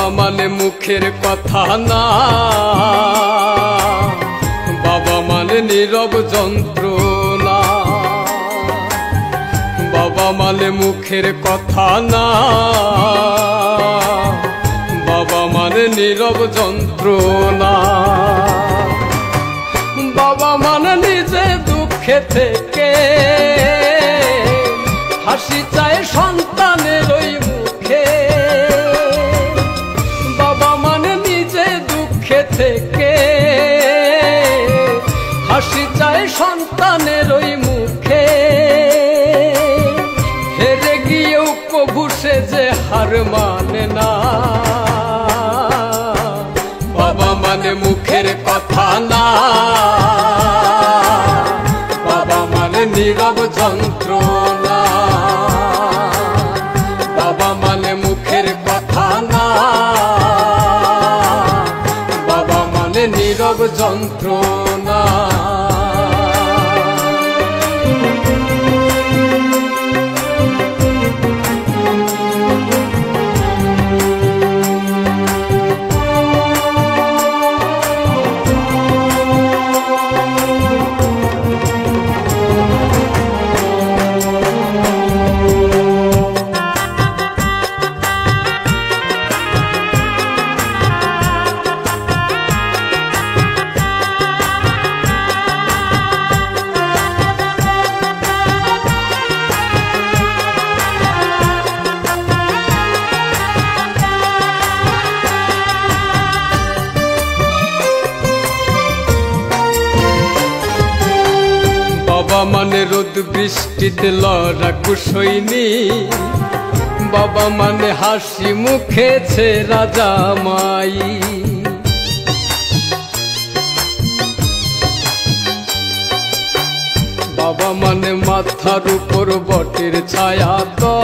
বাবা মানে মুখের কথা না, বাবা মানে নীরব যন্ত্রণা। বাবা মানে মুখের কথা না, বাবা মানে নীরব যন্ত্রণা। বাবা মানে নিজে দুঃখে থেকে হাসি চায় সন্তানের ওই মুখে। বাবা মানে নিজে দুঃখে থেকে হাসি চায় সন্তানের ওই মুখে। হেরে গিয়েও প্রভু সে যে হার মানে না। বাবা মানে মুখের কথা না, বাবা মানে নীরব যন্ত্রণা। বাবা মানে মুখের কথা না, বাবা মানে নীরব যন্ত্রণা। বাবা মানে রোদ বৃষ্টিতে লড়াকু সৈনিক। বাবা মানে হাসি মুখে ছেঁড়া জামাই। বাবা মানে মাথার উপর বটের ছায়া তো।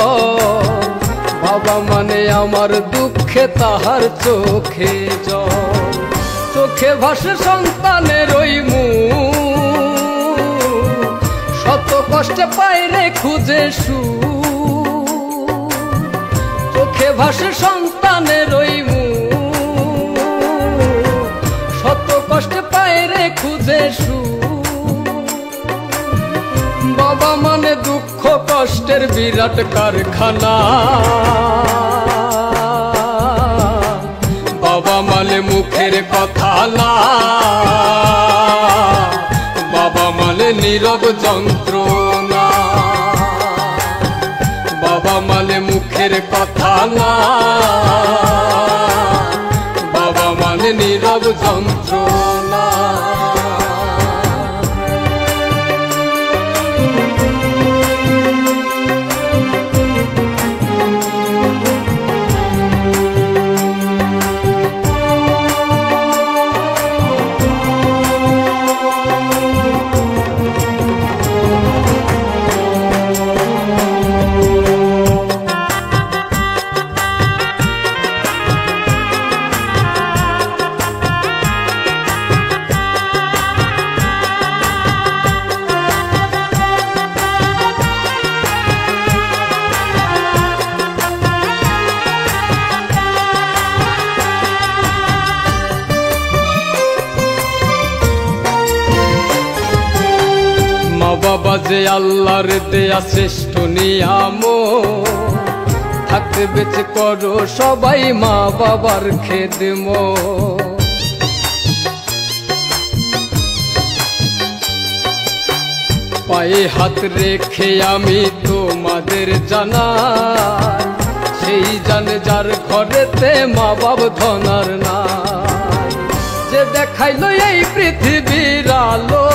বাবা মানে আমার দুঃখে তাহার চোখে জল। চোখে ভাসে সন্তানের ওই মুখ, শত কষ্টে পাইরে খুঁজে সুখ। চোখে ভাসে সন্তানের ওই মুখ, শত কষ্টে পাইরে খুঁজে সুখ। বাবা মানে দুঃখ কষ্টের বিরাট কারখানা। বাবা মানে মুখের কথা না, বাবা মানে নীরব যন্ত্রণা। বাবা মানে মুখের কথা না, বাবা মানে নীরব যন্ত্রণা। বাবা যে আল্লাহর দেয়া শ্রেষ্ঠ নিয়ামত। থাকতে বেঁচে করো সবাই মা বাবার খেদমত। পায়ে হাত রেখে আমি তোমাদের জানাই, সেই জানে যার ঘরেতে মা বাবা ধনার নাই। যে দেখাইলো এই পৃথিবীর আলো,